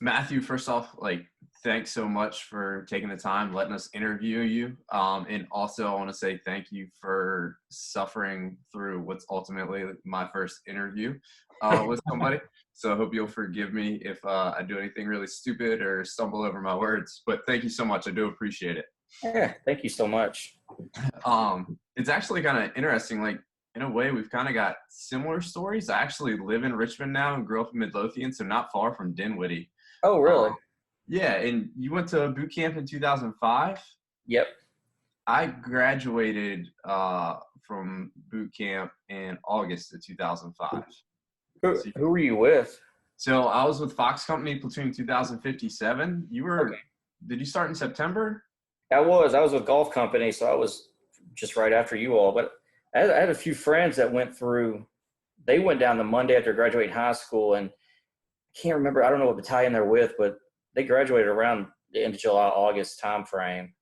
Matthew, first off, thanks so much for taking the time, letting us interview you. And also, I want to say thank you for suffering through what's ultimately my first interview with somebody. So I hope you'll forgive me if I do anything really stupid or stumble over my words. But thank you so much. I do appreciate it. Yeah, thank you so much. It's actually kind of interesting. In a way, we've kind of got similar stories. I actually live in Richmond now and grew up in Midlothian, so not far from Dinwiddie. Oh, really? Yeah, and you went to boot camp in 2005? Yep. I graduated from boot camp in August of 2005. Who were you with? So I was with Fox Company Platoon 2057. Okay. Did you start in September? I was with Golf Company, so I was just right after you all. But I had a few friends that went through. They went down the Monday after graduating high school, and I can't remember. I don't know what battalion they're with, but they graduated around the end of July, August time frame.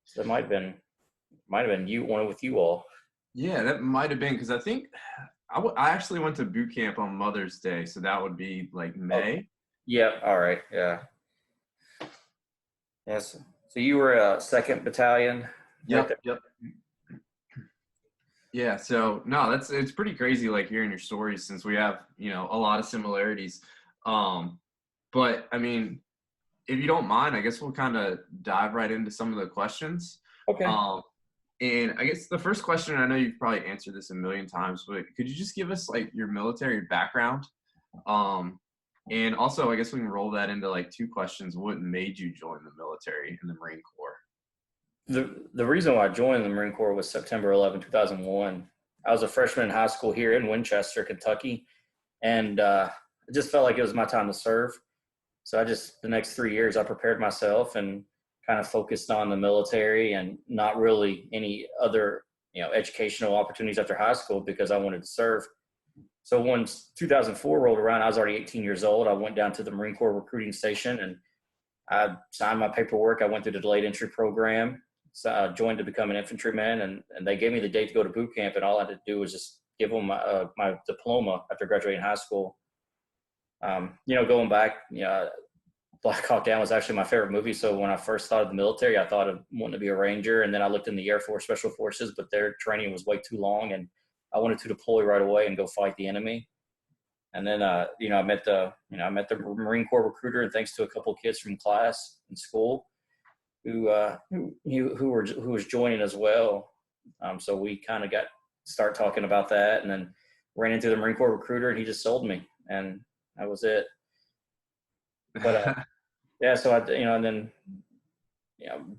So it might have been you, one with you all. Yeah, that might have been because I think I actually went to boot camp on Mother's Day, so that would be May. Oh, yeah. All right. Yeah. Yes. So you were a 2nd Battalion. Yep. Yep. Yeah. So no, it's pretty crazy hearing your stories since we have a lot of similarities. But I mean, if you don't mind, I guess we'll kind of dive right into some of the questions. Okay. And I guess the first question, I know you've probably answered this a million times, but could you just give us your military background? And also, I guess we can roll that into 2 questions. What made you join the military and the Marine Corps? The reason why I joined the Marine Corps was September 11, 2001. I was a freshman in high school here in Winchester, Kentucky, and it just felt like it was my time to serve. So the next 3 years, I prepared myself and kind of focused on the military and not really any other, educational opportunities after high school because I wanted to serve. So once 2004 rolled around, I was already 18 years old. I went down to the Marine Corps recruiting station and I signed my paperwork. I went through the delayed entry program. So I joined to become an infantryman, and they gave me the date to go to boot camp, and all I had to do was just give them my diploma after graduating high school. Going back, Black Hawk Down was actually my favorite movie. So when I first thought of the military, I thought of wanting to be a Ranger, and then I looked in the Air Force Special Forces, but their training was way too long, and I wanted to deploy right away and go fight the enemy. And then, I met the Marine Corps recruiter, and thanks to a couple of kids from class in school who was joining as well. So we kind of start talking about that, and then ran into the Marine Corps recruiter, and he just sold me, and that was it. But yeah, so and then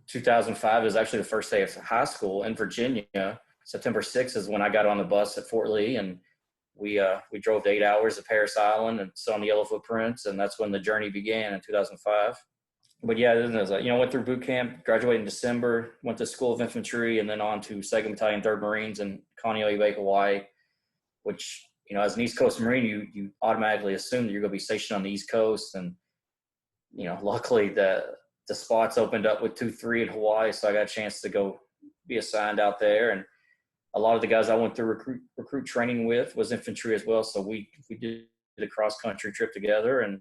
2005 is actually the first day of high school in Virginia. September 6th is when I got on the bus at Fort Lee, and we drove 8 hours to Parris Island and saw the yellow footprints, and that's when the journey began in 2005. But yeah, went through boot camp, graduated in December, went to School of Infantry, and then on to 2nd Battalion, 3rd Marines in Kaneohe Bay, Hawaii, which, as an East Coast Marine, you automatically assume that you're going to be stationed on the East Coast. And, luckily the spots opened up with 2-3 in Hawaii, so I got a chance to go be assigned out there. And a lot of the guys I went through recruit training with was infantry as well. So we did a cross-country trip together and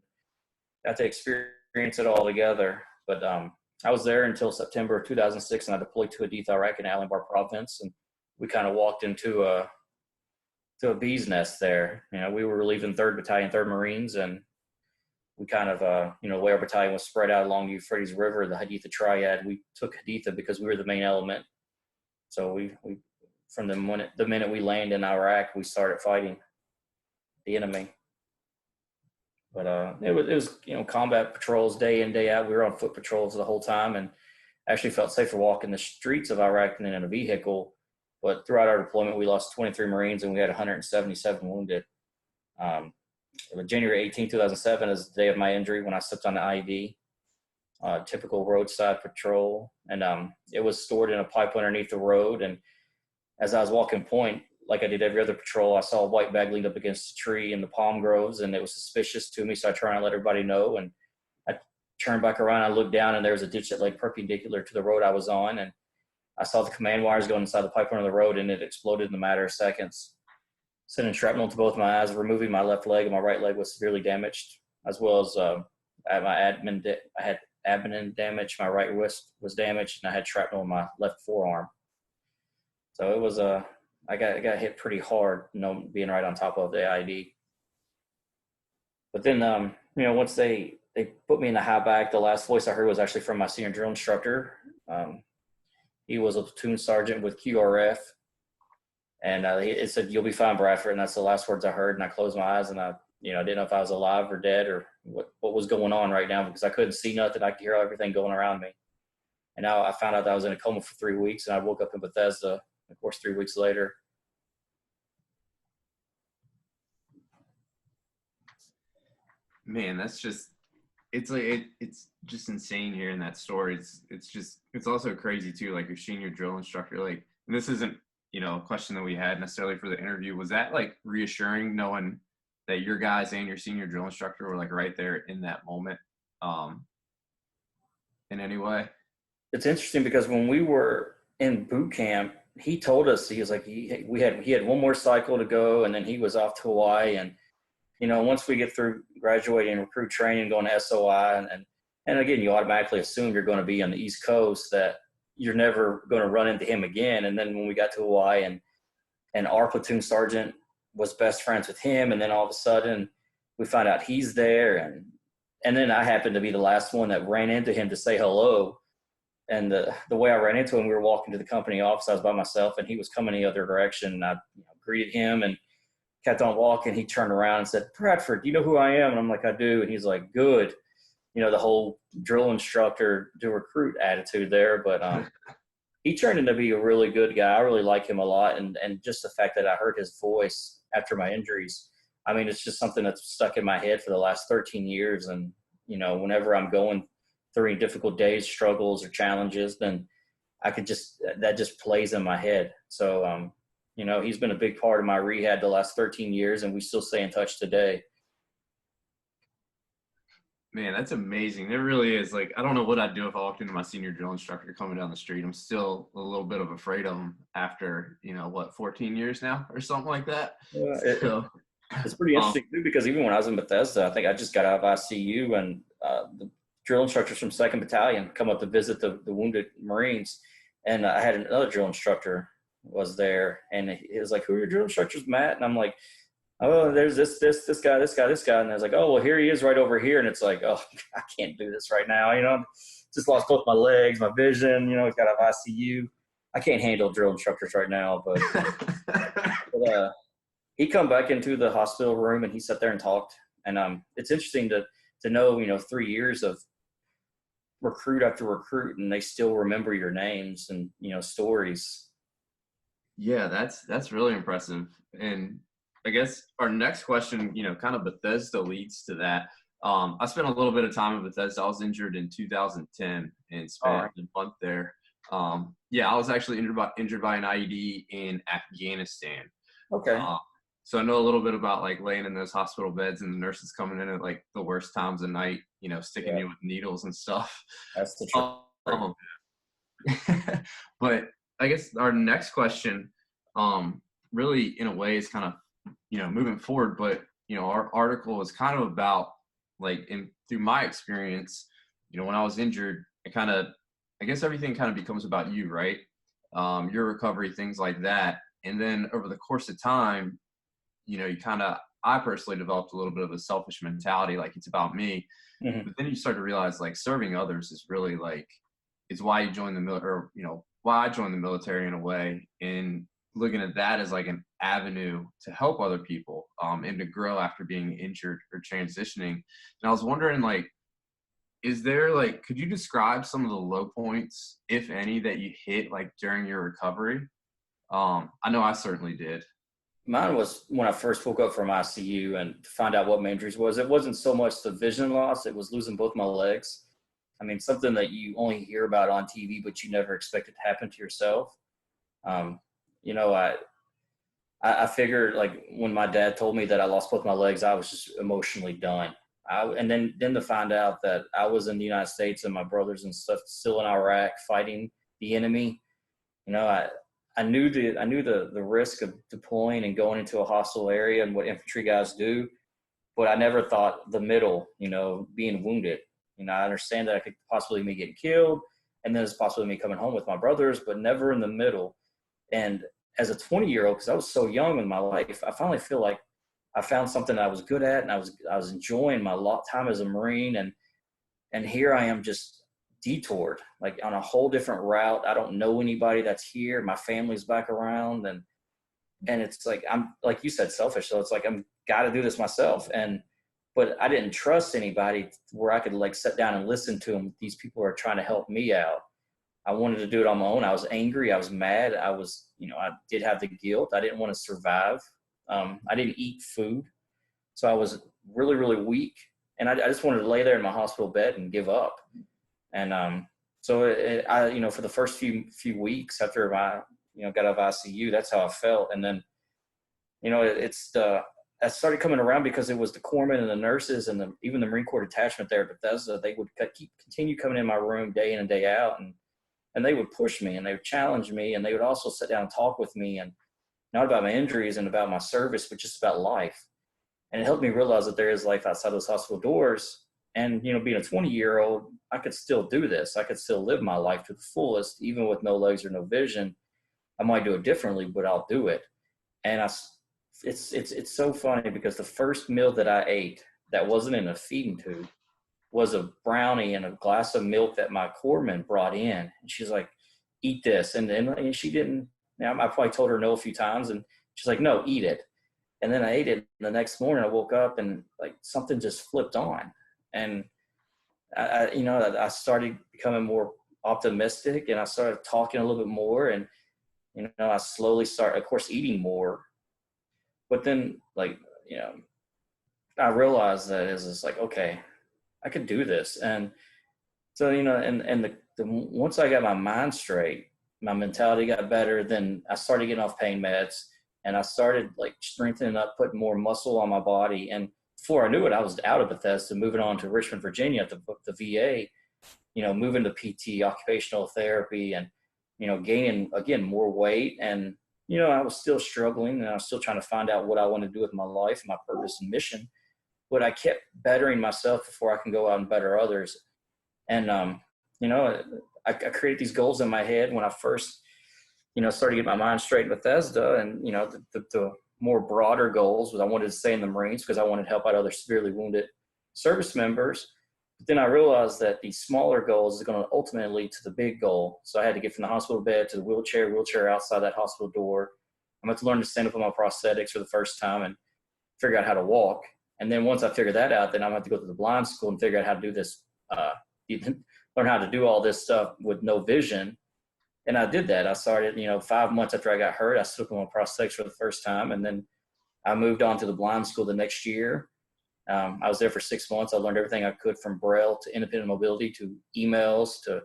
got to experience it all together. But I was there until September of 2006, and I deployed to Hadith, Iraq, in Al-Anbar province, and we kind of walked into a bee's nest there. We were relieving 3rd Battalion, 3rd Marines, and we kind of, the way our battalion was spread out along the Euphrates River, the Haditha Triad, we took Haditha because we were the main element. So we from the minute we landed in Iraq, we started fighting the enemy. But it was combat patrols day in, day out. We were on foot patrols the whole time, and actually felt safer walking the streets of Iraq than in a vehicle. But throughout our deployment, we lost 23 Marines, and we had 177 wounded. January 18, 2007 is the day of my injury when I slipped on the IED. Typical roadside patrol, and it was stored in a pipe underneath the road. And as I was walking point, like I did every other patrol, I saw a white bag leaned up against a tree in the palm groves, and it was suspicious to me. So I turned and let everybody know, and I turned back around. I looked down, and there was a ditch that lay perpendicular to the road I was on, and I saw the command wires going inside the pipe under the road, and it exploded in a matter of seconds, sending shrapnel to both my eyes, removing my left leg, and my right leg was severely damaged, as well as I had abdomen damage. My right wrist was damaged, and I had shrapnel in my left forearm. So it was I got hit pretty hard, being right on top of the IED. But then, once they put me in the high back, the last voice I heard was actually from my senior drill instructor. He was a platoon sergeant with QRF, and it said, "You'll be fine, Bradford." And that's the last words I heard. And I closed my eyes, and I didn't know if I was alive or dead or what was going on right now, because I couldn't see nothing. I could hear everything going around me. And now I found out that I was in a coma for 3 weeks, and I woke up in Bethesda, of course, 3 weeks later. Man, that's just, it's like, it's just insane hearing that story. It's also crazy too, like your senior drill instructor, like, and this isn't, a question that we had necessarily for the interview. Was that like reassuring knowing that your guys and your senior drill instructor were like right there in that moment, in any way? It's interesting because when we were in boot camp, he told us, he was like, he had one more cycle to go, and then he was off to Hawaii. And once we get through graduating recruit training, going to SOI, and again, you automatically assume you're going to be on the East Coast, that you're never going to run into him again. And then when we got to Hawaii, and our platoon sergeant was best friends with him, and then all of a sudden we find out he's there, and then I happened to be the last one that ran into him to say hello. And the way I ran into him, we were walking to the company office. I was by myself, and he was coming the other direction. And I greeted him and kept on walking. He turned around and said, "Bradford, do you know who I am?" And I'm like, "I do." And he's like, "Good." The whole drill instructor to recruit attitude there. But he turned into be a really good guy. I really like him a lot. And just the fact that I heard his voice after my injuries, I mean, it's just something that's stuck in my head for the last 13 years. And, whenever I'm going through any difficult days, struggles, or challenges, then that just plays in my head. So, he's been a big part of my rehab the last 13 years, and we still stay in touch today. Man, that's amazing. It really is. Like, I don't know what I'd do if I walked into my senior drill instructor coming down the street. I'm still a little bit of afraid of him after, 14 years now or something like that. It's pretty interesting too, because even when I was in Bethesda, I think I just got out of ICU, and the drill instructors from 2nd Battalion come up to visit the wounded Marines. And I had another drill instructor was there, and he was like, "Who are your drill instructors, Matt?" And I'm like, "Oh, there's this guy. And I was like, "Oh, well, here he is right over here." And it's like, "Oh, I can't do this right now. Just lost both my legs, my vision, got out of ICU. I can't handle drill instructors right now." But, he come back into the hospital room, and he sat there and talked. And it's interesting to know, 3 years of recruit after recruit, and they still remember your names and, stories. Yeah, that's really impressive. And I guess our next question, kind of Bethesda leads to that. I spent a little bit of time in Bethesda. I was injured in 2010 and spent a month there. I was actually injured by an IED in Afghanistan. Okay. So I know a little bit about like laying in those hospital beds and the nurses coming in at like the worst times of night, sticking you with needles and stuff. That's the truth. But I guess our next question, really in a way is kind of, moving forward, but, our article is kind of about like, through my experience, when I was injured, I guess everything kind of becomes about you, right? Your recovery, things like that. And then over the course of time, I personally developed a little bit of a selfish mentality, like it's about me. Mm-hmm. But then you start to realize like serving others is really like, it's why you join the military, or, why I joined the military in a way, and looking at that as like an avenue to help other people, and to grow after being injured or transitioning. And I was wondering, like, is there like, could you describe some of the low points, if any, that you hit like during your recovery? I know I certainly did. Mine was when I first woke up from ICU and to find out what my injuries was. It wasn't so much the vision loss; it was losing both my legs. I mean, something that you only hear about on TV, but you never expect it to happen to yourself. I figured, like, when my dad told me that I lost both my legs, I was just emotionally done. And then to find out that I was in the United States and my brothers and stuff still in Iraq fighting the enemy, I knew the risk of deploying and going into a hostile area and what infantry guys do. but I never thought the middle, you know, being wounded. You know, I understand that I could possibly be getting killed, and then it's possibly me coming home with my brothers, but never in the middle. And as a 20-year-old, because I was so young in my life, I finally feel like I found something I was good at, and I was enjoying my time as a Marine, and here I am just detoured, like on a whole different route. I don't know anybody that's here. My family's back around, and it's like, I'm, like you said, selfish. So it's like, I'm got to do this myself. But I didn't trust anybody where I could like sit down and listen to them. These people are trying to help me out. I wanted to do it on my own. I was angry. I was mad. I was, you know, I did have the guilt. I didn't want to survive. I didn't eat food. So I was really, really weak. And I just wanted to lay there in my hospital bed and give up. And I, you know, for the first few weeks after I, you know, got out of ICU, that's how I felt. And then, you know, I started coming around because it was the corpsmen and the nurses and even the Marine Corps detachment there at Bethesda. They would continue coming in my room day in and day out, and they would push me and they would challenge me, and they would also sit down and talk with me, and not about my injuries and about my service, but just about life. And it helped me realize that there is life outside those hospital doors. And, you know, being a 20-year-old, I could still do this. I could still live my life to the fullest, even with no legs or no vision. I might do it differently, but I'll do it. And it's so funny because the first meal that I ate that wasn't in a feeding tube was a brownie and a glass of milk that my corpsman brought in. And she's like, eat this. And she didn't, I probably told her no a few times, and she's like, no, eat it. And then I ate it. And the next morning I woke up and like something just flipped on. And I started becoming more optimistic, and I started talking a little bit more, and, you know, I slowly started, of course, eating more. But then, like, you know, I realized that it's just like, okay, I could do this. And so, you know, and once I got my mind straight, my mentality got better. Then I started getting off pain meds, and I started like strengthening up, putting more muscle on my body. And before I knew it, I was out of Bethesda, moving on to Richmond, Virginia at the VA, you know, moving to PT, occupational therapy, and, you know, gaining, again, more weight. And, you know, I was still struggling, and I was still trying to find out what I wanted to do with my life, my purpose and mission. But I kept bettering myself before I can go out and better others. And, you know, I created these goals in my head when I first, you know, started getting my mind straight in Bethesda. And, you know, the more broader goals was I wanted to stay in the Marines because I wanted to help out other severely wounded service members. But then I realized that these smaller goals is going to ultimately lead to the big goal. So I had to get from the hospital bed to the wheelchair outside that hospital door. I'm going to learn to stand up on my prosthetics for the first time and figure out how to walk. And then once I figured that out, then I'm going to have to go to the blind school and figure out how to do this, learn how to do all this stuff with no vision. And I did that. I started, you know, 5 months after I got hurt, I stood up on my prosthetics for the first time. And then I moved on to the blind school the next year. I was there for 6 months. I learned everything I could, from Braille to independent mobility to emails to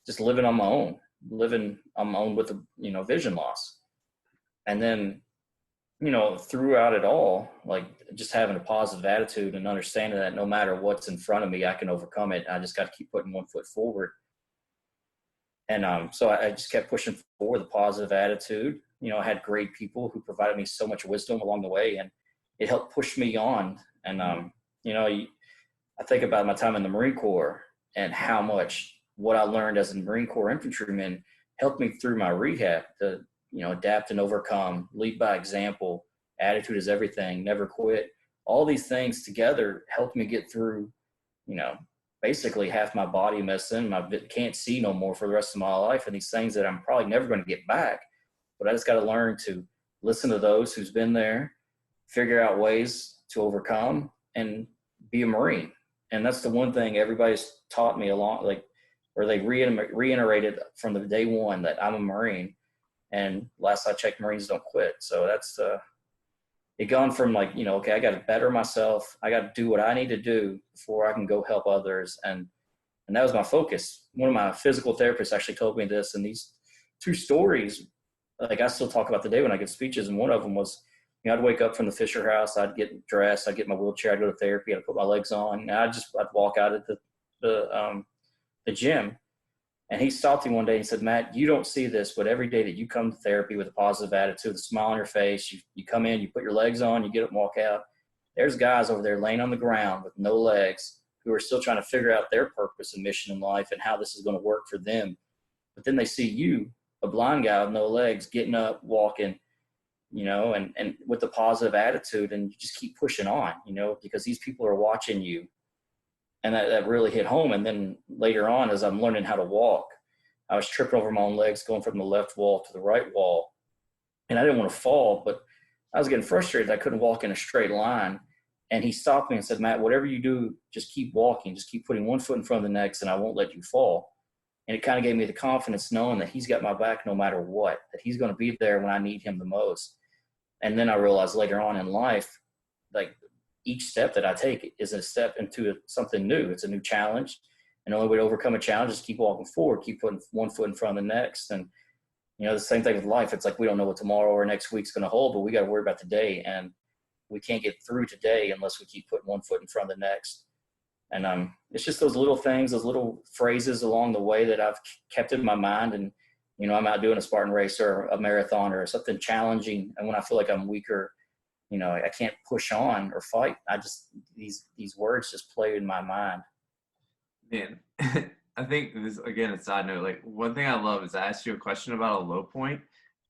just living on my own with a, you know, vision loss. And then, you know, throughout it all, like just having a positive attitude and understanding that no matter what's in front of me, I can overcome it. I just got to keep putting one foot forward. And so I just kept pushing forward the positive attitude. You know, I had great people who provided me so much wisdom along the way, and it helped push me on. And, you know, I think about my time in the Marine Corps and how much what I learned as a Marine Corps infantryman helped me through my rehab to, you know, adapt and overcome, lead by example, attitude is everything, never quit. All these things together helped me get through, you know, basically half my body missing. I can't see no more for the rest of my life. And these things that I'm probably never going to get back. But I just got to learn to listen to those who's been there, figure out ways to overcome, and be a Marine. And that's the one thing everybody's taught me along, like, or they reiterated from the day one that I'm a Marine. And last I checked, Marines don't quit. So that's it gone from like, you know, okay, I got to better myself. I got to do what I need to do before I can go help others. And that was my focus. One of my physical therapists actually told me this, and these two stories, like I still talk about today when I give speeches. And one of them was, you know, I'd wake up from the Fisher House, I'd get dressed, I'd get my wheelchair, I'd go to therapy, I'd put my legs on, and I'd walk out at the gym. And he stopped me one day and said, Matt, you don't see this, but every day that you come to therapy with a positive attitude, a smile on your face, you come in, you put your legs on, you get up and walk out, there's guys over there laying on the ground with no legs who are still trying to figure out their purpose and mission in life and how this is going to work for them. But then they see you, a blind guy with no legs, getting up, walking, you know, and with a positive attitude, and you just keep pushing on, you know, because these people are watching you. And that really hit home. And then later on, as I'm learning how to walk, I was tripping over my own legs, going from the left wall to the right wall. And I didn't want to fall, but I was getting frustrated. I couldn't walk in a straight line. And he stopped me and said, Matt, whatever you do, just keep walking. Just keep putting one foot in front of the next, and I won't let you fall. And it kind of gave me the confidence knowing that he's got my back no matter what, that he's going to be there when I need him the most. And then I realized later on in life, like, each step that I take is a step into something new. It's a new challenge. And the only way to overcome a challenge is keep walking forward, keep putting one foot in front of the next. And, you know, the same thing with life. It's like we don't know what tomorrow or next week's going to hold, but we got to worry about today. And we can't get through today unless we keep putting one foot in front of the next. And it's just those little things, those little phrases along the way that I've kept in my mind. And, you know, I'm out doing a Spartan race or a marathon or something challenging. And when I feel like I'm weaker, you know, I can't push on or fight. I just, these words just play in my mind. Man, I think this, again, a side note, like one thing I love is I asked you a question about a low point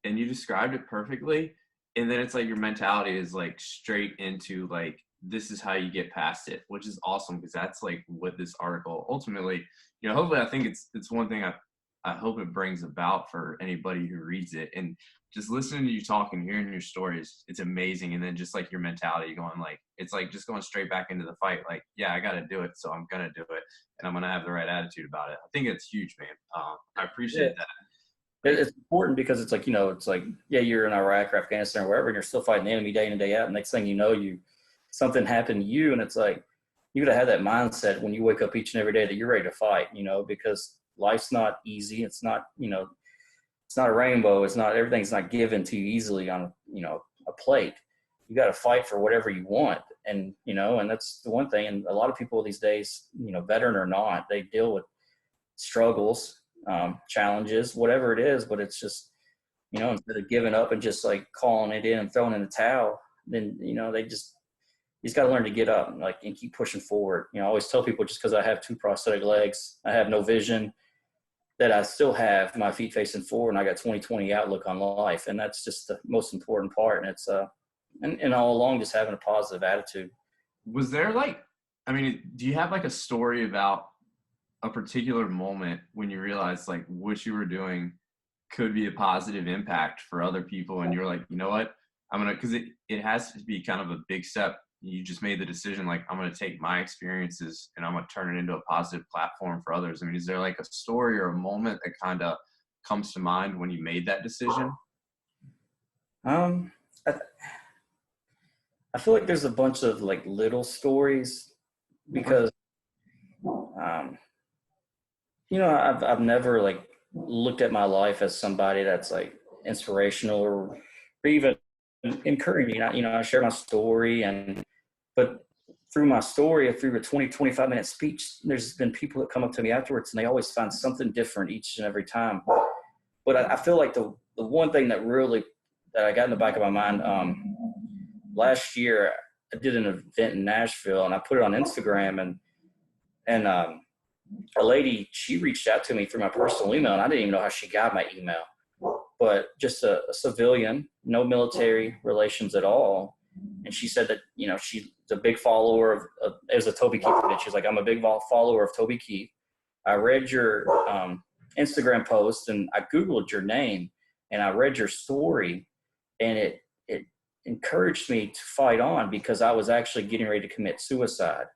and you described it perfectly. And then it's like your mentality is like straight into like, this is how you get past it, which is awesome because that's like what this article ultimately, you know, hopefully I think it's one thing I hope it brings about for anybody who reads it. And just listening to you talk and hearing your stories, it's amazing. And then just like your mentality going like, it's like just going straight back into the fight. Like, yeah, I got to do it. So I'm going to do it. And I'm going to have the right attitude about it. I think it's huge, man. I appreciate that. It's important because it's like, you know, it's like, yeah, you're in Iraq or Afghanistan or wherever, and you're still fighting the enemy day in and day out. And next thing you know, something happened to you. And it's like, you got to have that mindset when you wake up each and every day that you're ready to fight, you know, because life's not easy. It's not, you know, it's not a rainbow. It's not, everything's not given to you easily on, you know, a plate. You got to fight for whatever you want. And, you know, and that's the one thing. And a lot of people these days, you know, veteran or not, they deal with struggles, challenges, whatever it is, but it's just, you know, instead of giving up and just like calling it in and throwing in the towel, then, you know, you just got to learn to get up and like, and keep pushing forward. You know, I always tell people just because I have 2 prosthetic legs, I have no vision, that I still have my feet facing forward and I got 20/20 outlook on life. And that's just the most important part. And it's, and all along just having a positive attitude. Was there like, I mean, do you have like a story about a particular moment when you realized like what you were doing could be a positive impact for other people? And you're like, you know what, cause it has to be kind of a big step. You just made the decision, like, I'm going to take my experiences and I'm going to turn it into a positive platform for others. I mean, is there like a story or a moment that kind of comes to mind when you made that decision? I feel like there's a bunch of like little stories because, you know, I've never like looked at my life as somebody that's like inspirational or even encouraging. You know, I share my story but through my story, through a 20-25 minute speech, there's been people that come up to me afterwards and they always find something different each and every time. But I feel like the one thing that I got in the back of my mind, last year I did an event in Nashville and I put it on Instagram and a lady, she reached out to me through my personal email and I didn't even know how she got my email, but just a civilian, no military relations at all. And she said that, you know, she's a big follower of it was a Toby Keith event. She's like, I'm a big follower of Toby Keith. I read your Instagram post and I Googled your name and I read your story and it encouraged me to fight on because I was actually getting ready to commit suicide.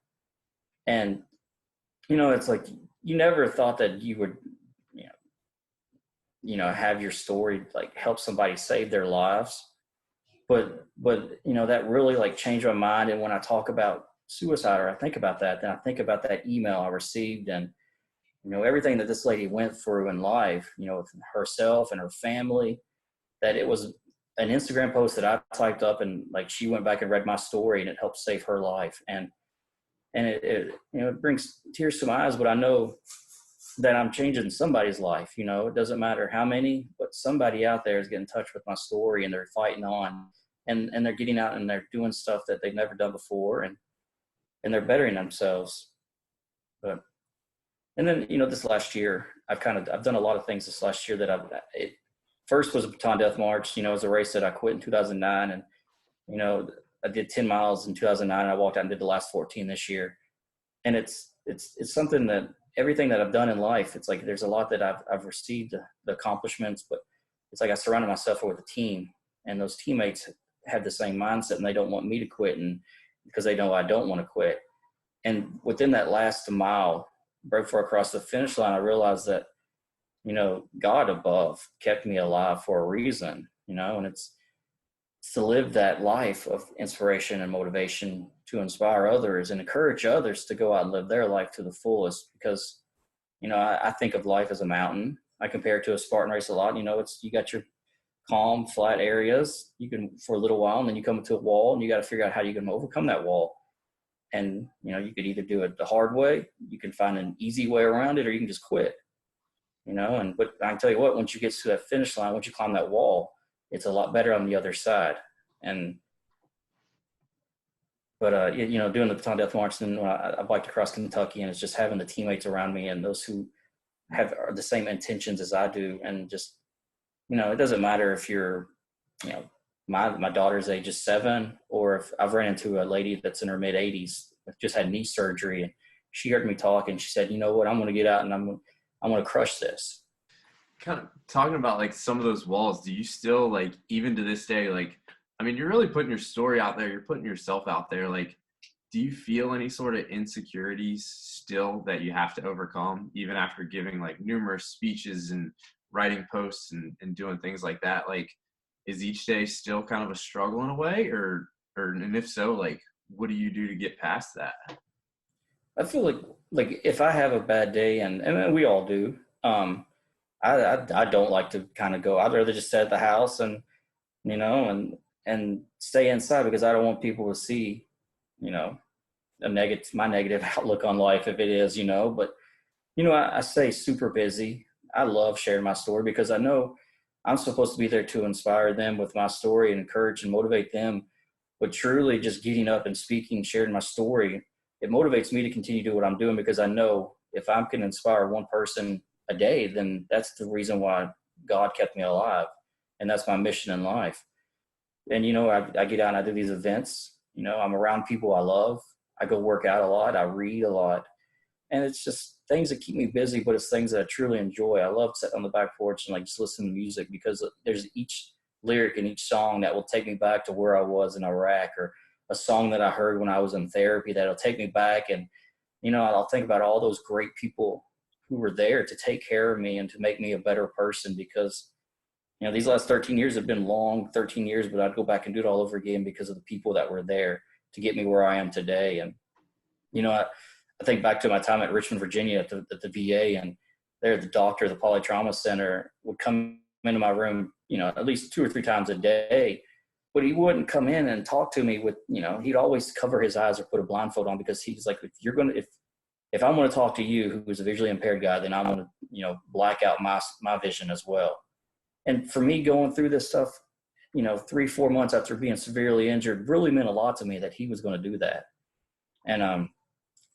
And, you know, it's like, you never thought that you would, you know, have your story like help somebody save their lives. But, you know, that really like changed my mind. And when I talk about suicide or I think about that, then I think about that email I received and, you know, everything that this lady went through in life, you know, herself and her family, that it was an Instagram post that I typed up and like, she went back and read my story and it helped save her life. And it you know, it brings tears to my eyes, but I know that I'm changing somebody's life. You know, it doesn't matter how many, but somebody out there is getting in touch with my story and they're fighting on. and they're getting out and they're doing stuff that they've never done before, and they're bettering themselves. But, and then, this last year, I've done a lot of things this last year that it first was a Baton Death March. It was a race that I quit in 2009, and, I did 10 miles in 2009. And I walked out and did the last 14 this year. And it's something that everything that I've done in life, it's like, there's a lot that I've received the accomplishments, but it's like I surrounded myself with a team, and those teammates have the same mindset, and they don't want me to quit, and because they know I don't want to quit. And within that last mile, right before I crossed the finish line, I realized that, God above kept me alive for a reason, and it's to live that life of inspiration and motivation to inspire others and encourage others to go out and live their life to the fullest. Because, I think of life as a mountain. I compare it to a Spartan race a lot. You got your calm, flat areas. You can, for a little while, and then you come to a wall, and you got to figure out how you're going to overcome that wall. And, you could either do it the hard way, you can find an easy way around it, or you can just quit, but I can tell you what, once you get to that finish line, once you climb that wall, it's a lot better on the other side. But doing the Baton Death March, and I biked across Kentucky, and it's just having the teammates around me and those who are the same intentions as I do. And just, it doesn't matter if you're, my daughter's age is 7, or if I've ran into a lady that's in her mid 80s, just had knee surgery, and she heard me talk, and she said, you know what, I'm going to get out and I'm going to crush this. Kind of talking about like some of those walls, do you still, like, even to this day, like, I mean, you're really putting your story out there, you're putting yourself out there, like, do you feel any sort of insecurities still that you have to overcome, even after giving like numerous speeches and writing posts and doing things like that? Like, is each day still kind of a struggle in a way, or and if so, like, what do you do to get past that? I feel like if I have a bad day, and we all do, I don't like to kind of go. I'd rather just stay at the house and stay inside, because I don't want people to see my negative outlook on life, if it is, but I stay super busy. I love sharing my story, because I know I'm supposed to be there to inspire them with my story and encourage and motivate them. But truly just getting up and speaking, sharing my story, it motivates me to continue to do what I'm doing, because I know if I can inspire one person a day, then that's the reason why God kept me alive. And that's my mission in life. And, I get out and I do these events, I'm around people I love. I go work out a lot. I read a lot. And it's just things that keep me busy, but it's things that I truly enjoy. I love sitting on the back porch and like just listening to music, because there's each lyric in each song that will take me back to where I was in Iraq, or a song that I heard when I was in therapy that'll take me back. And, I'll think about all those great people who were there to take care of me and to make me a better person, because, these last 13 years have been long 13 years, but I'd go back and do it all over again because of the people that were there to get me where I am today. And, I think back to my time at Richmond, Virginia at the VA, and there the doctor, the polytrauma center, would come into my room, at least 2 or 3 times a day, but he wouldn't come in and talk to me with, he'd always cover his eyes or put a blindfold on, because he's like, if I'm going to talk to you, who's a visually impaired guy, then I'm going to, black out my vision as well. And for me, going through this stuff, 3-4 months after being severely injured, really meant a lot to me that he was going to do that. And,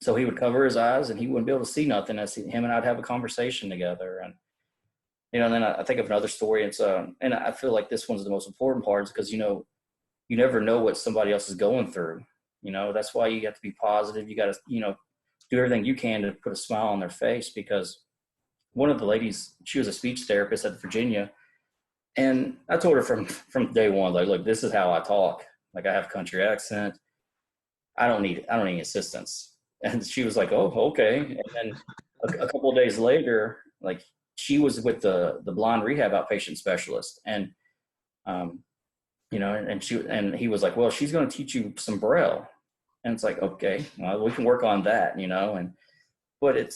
so he would cover his eyes and he wouldn't be able to see nothing. Him and I'd have a conversation together. And, and then I think of another story. It's, and I feel like this one's the most important part, because, you never know what somebody else is going through. That's why you have to be positive. You got to, do everything you can to put a smile on their face, because one of the ladies, she was a speech therapist at Virginia. And I told her from day one, like, look, this is how I talk. Like, I have a country accent. I don't need any assistance. And she was like, oh, okay. And then a couple of days later, like, she was with the blind rehab outpatient specialist. And, and he was like, well, she's going to teach you some Braille. And it's like, okay, well, we can work on that, but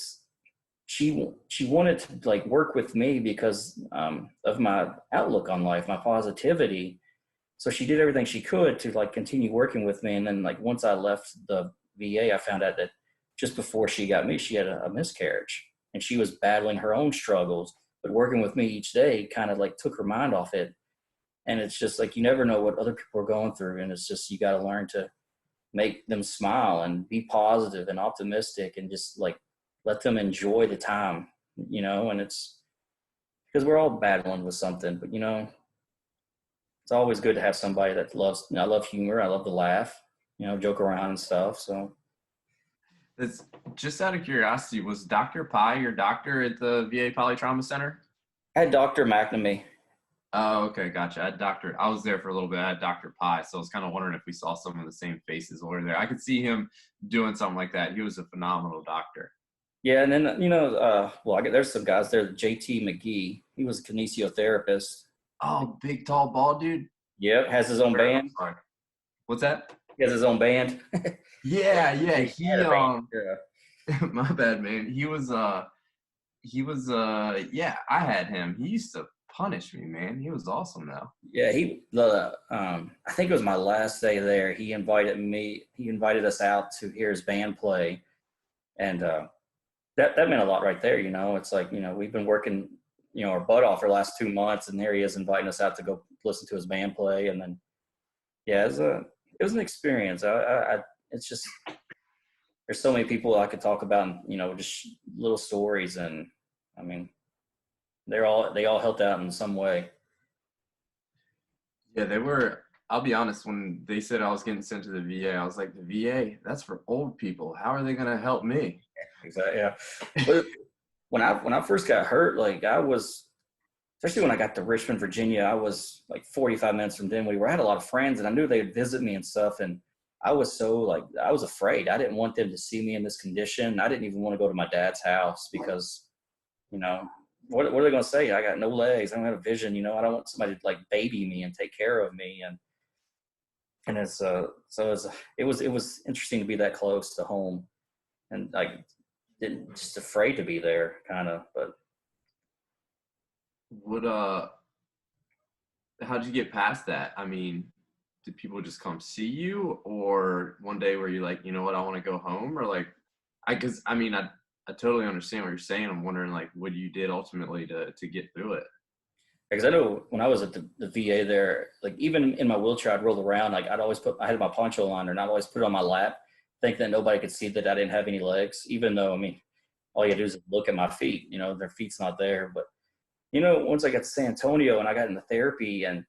she wanted to like work with me because of my outlook on life, my positivity. So she did everything she could to like continue working with me. And then like once I left the VA, I found out that just before she got me, she had a miscarriage, and she was battling her own struggles, but working with me each day kind of like took her mind off it. And it's just like, you never know what other people are going through. And it's just, you got to learn to make them smile and be positive and optimistic and just like let them enjoy the time, and it's because we're all battling with something, but it's always good to have somebody that loves, I love humor. I love to laugh, joke around and stuff. So It's just out of curiosity, was Dr. Pi your doctor at the VA Polytrauma Center? I had Dr. McNamee. Oh, okay, gotcha. I was there for a little bit. I had Dr. Pi, so I was kind of wondering if we saw some of the same faces over there. I could see him doing something like that. He was a phenomenal doctor. Yeah. And then, there's some guys there, JT McGee. He was a kinesiotherapist. Oh, big, tall, bald dude. Yep. Has his own band. What's that? He has his own band. Yeah. Yeah. My bad, man. Yeah, I had him. He used to punish me, man. He was awesome though. Yeah, I think it was my last day there. He invited us out to hear his band play. And that meant a lot right there. It's like, we've been working, our butt off for the last 2 months, and there he is inviting us out to go listen to his band play. And then, yeah, it was an experience. It's just, there's so many people I could talk about, just little stories. And I mean, they all helped out in some way. Yeah, they were. I'll be honest, when they said I was getting sent to the VA, I was like, the VA, that's for old people. How are they going to help me? Exactly. Yeah. But when I first got hurt, like especially when I got to Richmond, Virginia, I was like 45 minutes from Dinwiddie, where I had a lot of friends, and I knew they'd visit me and stuff. And I was I was afraid. I didn't want them to see me in this condition. I didn't even want to go to my dad's house because, what are they going to say? I got no legs. I don't have a vision. I don't want somebody to like baby me and take care of me. And it's it was interesting to be that close to home, and like just afraid to be there, kind of. But how'd you get past that? I mean, did people just come see you, or one day were you like, you know what, I want to go home? Or like, I totally understand what you're saying. I'm wondering like what you did ultimately to get through it. because I know when I was at the VA there, like even in my wheelchair, I'd roll around. Like I had my poncho on, and I'd always put it on my lap, think that nobody could see that I didn't have any legs, even though, I mean, all you do is look at my feet, their feet's not there. But, once I got to San Antonio and I got into therapy, and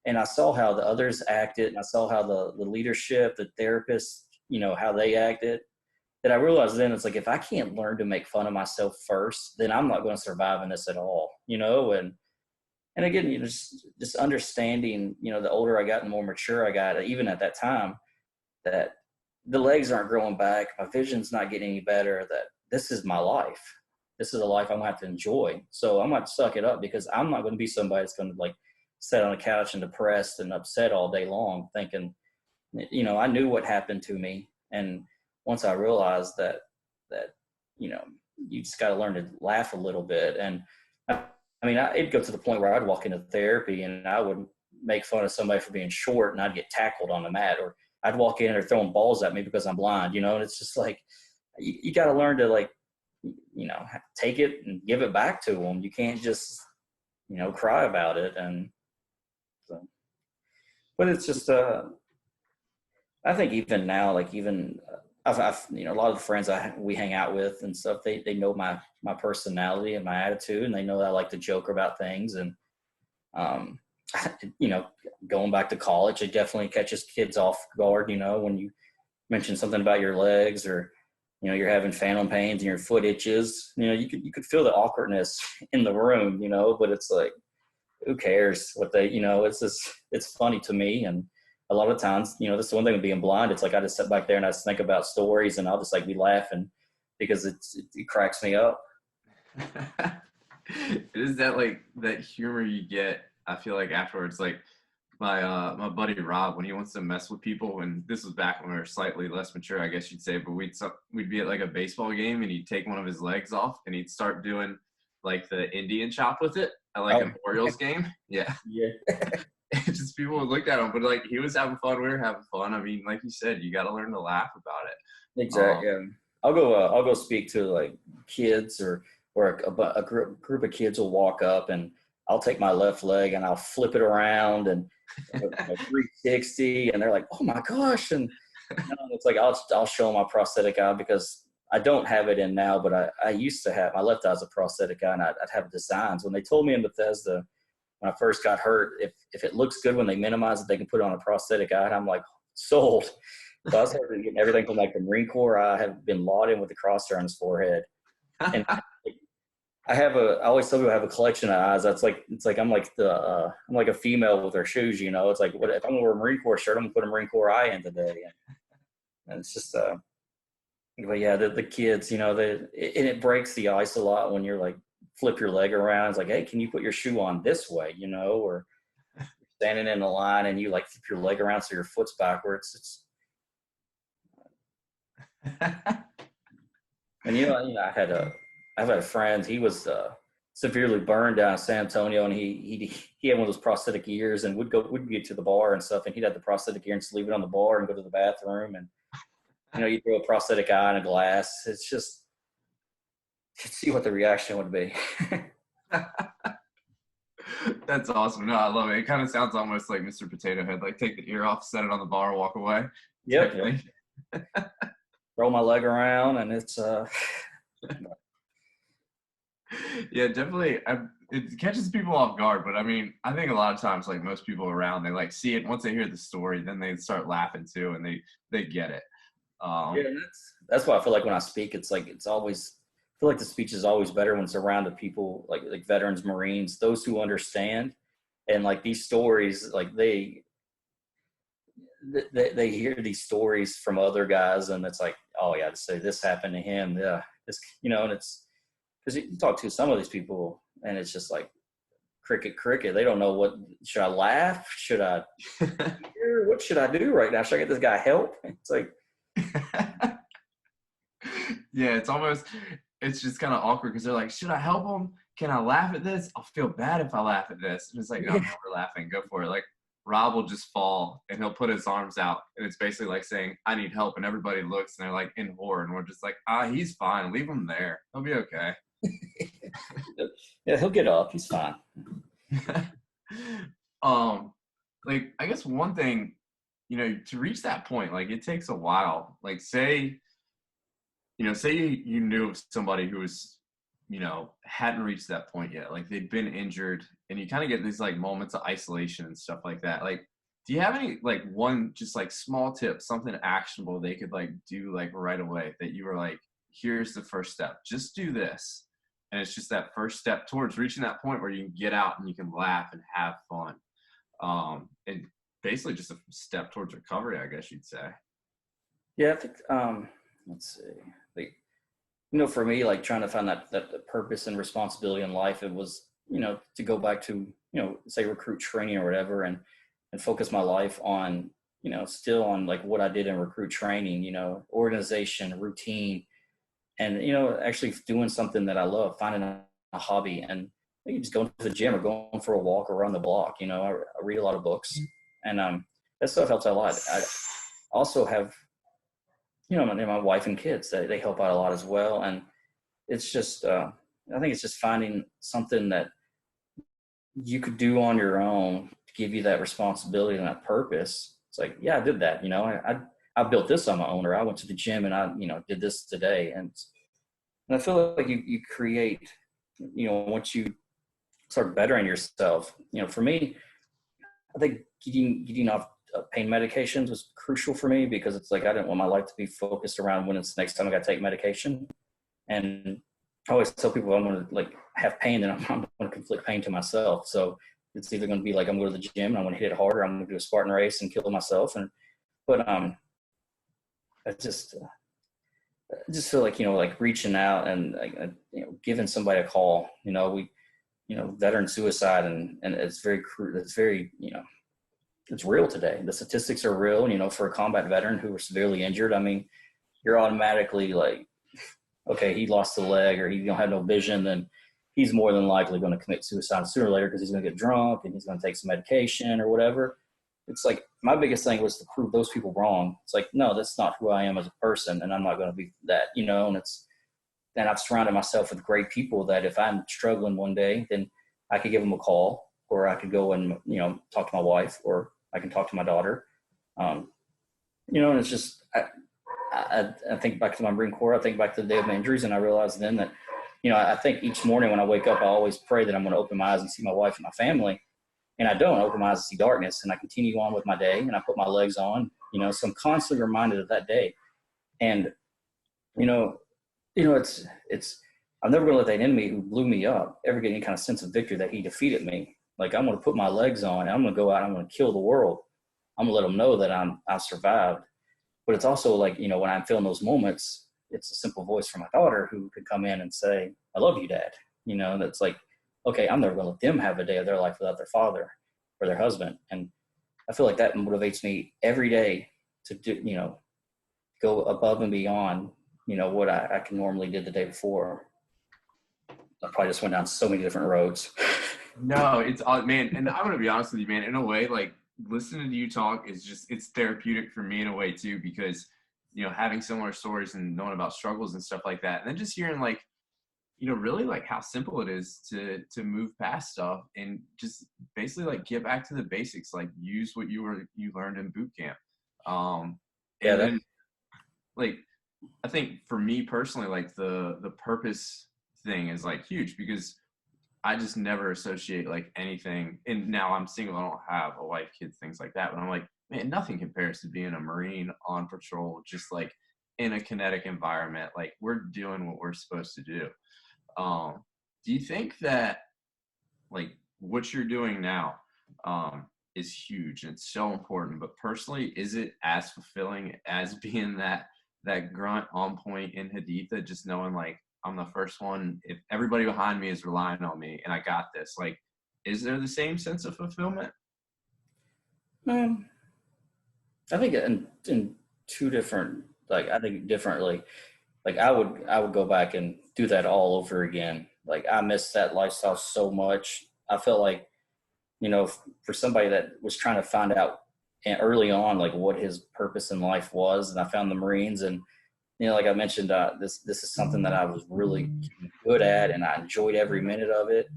I saw how the others acted, and I saw how the leadership, the therapists, how they acted, that I realized then it's like, if I can't learn to make fun of myself first, then I'm not going to survive in this at all, and again, just understanding, the older I got and the more mature I got, even at that time, that the legs aren't growing back, my vision's not getting any better, that this is my life. This is a life I'm going to have to enjoy. So I'm going to suck it up, because I'm not going to be somebody that's going to like sit on the couch and depressed and upset all day long thinking, I knew what happened to me. And once I realized that, you just got to learn to laugh a little bit. And I mean, it'd go to the point where I'd walk into therapy and I would make fun of somebody for being short, and I'd get tackled on the mat, or I'd walk in and they're throwing balls at me because I'm blind, and it's just like, you got to learn to like, take it and give it back to them. You can't just, cry about it. And so, but it's just, I think even now, like even I've a lot of the friends we hang out with and stuff, they know my personality and my attitude, and they know that I like to joke about things. And, going back to college, it definitely catches kids off guard, when you mention something about your legs, or, you're having phantom pains and your foot itches, you could feel the awkwardness in the room, but it's like, who cares what they, it's funny to me. And a lot of times, that's the one thing with being blind. It's like, I just sit back there and I just think about stories, and I'll just like be laughing because it cracks me up. Is that like that humor you get? I feel like afterwards, like my buddy Rob, when he wants to mess with people, and this was back when we were slightly less mature, I guess you'd say, but we'd be at like a baseball game, and he'd take one of his legs off and he'd start doing like the Indian chop with it at like an Orioles game. Yeah. Just people would look at him, but like he was having fun, we were having fun. I mean, like you said, you got to learn to laugh about it. Exactly. I'll go speak to like kids, or a group of kids will walk up, and I'll take my left leg and I'll flip it around and 360, and they're like, oh my gosh. And it's like, I'll show them my prosthetic eye, because I don't have it in now, but I used to have, my left eye's a prosthetic eye, and I'd have designs. When they told me in Bethesda, when I first got hurt, if it looks good when they minimize it, they can put it on a prosthetic eye. And I'm like, sold. So I started getting everything from like the Marine Corps. I have been lauded with the crosshair on his forehead. And I always tell people I have a collection of eyes. It's like I'm like a female with her shoes, you know. It's like, what if I'm gonna wear a Marine Corps shirt, I'm gonna put a Marine Corps eye in today. And it's just but yeah, the kids, you know, and it breaks the ice a lot when you're like, flip your leg around. It's like, hey, can you put your shoe on this way, you know, or standing in the line and you like flip your leg around so your foot's backwards. And I've had a friend. He was severely burned down in San Antonio, and he had one of those prosthetic ears, and would get to the bar and stuff, and he'd have the prosthetic ear and just leave it on the bar and go to the bathroom, and you throw a prosthetic eye in a glass. It's just to see what the reaction would be. That's awesome. No, I love it. It kind of sounds almost like Mr. Potato Head, like take the ear off, set it on the bar, walk away. Yep. Roll my leg around, and it's yeah, definitely. It catches people off guard, but I mean, I think a lot of times, like most people around, they like see it. Once they hear the story, then they start laughing too, and they get it. Yeah, that's why I feel like when I speak, it's always, I feel like the speech is always better when it's around the people like veterans, Marines, those who understand, and like these stories, like they hear these stories from other guys, and it's like, oh yeah, to say this happened to him, yeah, this, and it's because you talk to some of these people, and it's just like cricket. They don't know what, should I laugh? Should I? What should I do right now? Should I get this guy help? It's like. Yeah, it's just kind of awkward because they're like, should I help him? Can I laugh at this? I'll feel bad if I laugh at this. And it's like, no, I'm never laughing. Go for it. Like Rob will just fall and he'll put his arms out, and it's basically like saying, I need help. And everybody looks and they're like in horror, and we're just like, he's fine. Leave him there. He'll be okay. Yeah, he'll get up. He's fine. Like I guess one thing, to reach that point, like it takes a while. Like say you knew of somebody who was, hadn't reached that point yet. Like they'd been injured, and you kind of get these like moments of isolation and stuff like that. Like, do you have any like one just like small tip, something actionable they could like do like right away that you were like, here's the first step, just do this. And it's just that first step towards reaching that point where you can get out and you can laugh and have fun. And basically just a step towards recovery, I guess you'd say. Yeah, I think, let's see. For me, like trying to find that purpose and responsibility in life, it was, to go back to, say recruit training or whatever, and focus my life on, still on like what I did in recruit training, organization, routine, and, actually doing something that I love, finding a hobby, and maybe just going to the gym or going for a walk around the block. I read a lot of books, and that stuff helps out a lot. I also have, my wife and kids, they help out a lot as well. And it's just, I think it's just finding something that you could do on your own to give you that responsibility and that purpose. It's like, yeah, I did that. I built this on my own, or I went to the gym and I, did this today. And I feel like you create, once you start bettering yourself, for me, I think getting off pain medications was crucial for me, because it's like I didn't want my life to be focused around when it's the next time I got to take medication. And I always tell people I'm going to like have pain, then I'm going to inflict pain to myself. So it's either going to be like I'm going to the gym and I'm going to hit it harder, I'm going to do a Spartan race and kill myself. But I just feel like like reaching out and giving somebody a call. Veteran suicide, and it's very it's real today. The statistics are real. For a combat veteran who was severely injured, I mean, you're automatically like, okay, he lost a leg or he don't have no vision, then he's more than likely going to commit suicide sooner or later, because he's going to get drunk and he's going to take some medication or whatever. It's like my biggest thing was to prove those people wrong. It's like, no, that's not who I am as a person, and I'm not going to be that, and I've surrounded myself with great people that if I'm struggling one day, then I could give them a call, or I could go and, talk to my wife, or I can talk to my daughter. And it's just, I think back to my Marine Corps. I think back to the day of my injuries, and I realized then that, I think each morning when I wake up, I always pray that I'm going to open my eyes and see my wife and my family. And I don't open my eyes and see darkness, and I continue on with my day, and I put my legs on, so I'm constantly reminded of that day. And, it's, I'm never going to let that enemy who blew me up ever get any kind of sense of victory that he defeated me. Like, I'm going to put my legs on, and I'm going to go out, and I'm going to kill the world. I'm going to let them know that I survived. But it's also like, when I'm feeling those moments, it's a simple voice from my daughter who could come in and say, I love you, Dad. That's like, okay, I'm never going to let them have a day of their life without their father or their husband. And I feel like that motivates me every day to do, go above and beyond, what I can normally do the day before. I probably just went down so many different roads. No, it's man. And I'm going to be honest with you, man, in a way, like, listening to you talk is it's therapeutic for me in a way too, because, having similar stories and knowing about struggles and stuff like that. And then just hearing like, really like how simple it is to move past stuff and just basically like get back to the basics, like use what you learned in boot camp. Then like, I think for me personally, like the purpose thing is like huge, because I just never associate like anything. And now I'm single, I don't have a wife, kids, things like that. But I'm like, man, nothing compares to being a Marine on patrol, just like in a kinetic environment. Like, we're doing what we're supposed to do. Do you think that like what you're doing now is huge and it's so important, but personally, is it as fulfilling as being that grunt on point in Haditha, just knowing like I'm the first one, if everybody behind me is relying on me and I got this? Like, is there the same sense of fulfillment? I think in two different, like, I think differently. Like, I would go back and do that all over again. Like, I miss that lifestyle so much. I felt like, for somebody that was trying to find out early on, like, what his purpose in life was, and I found the Marines, and, like I mentioned, this is something that I was really good at, and I enjoyed every minute of it.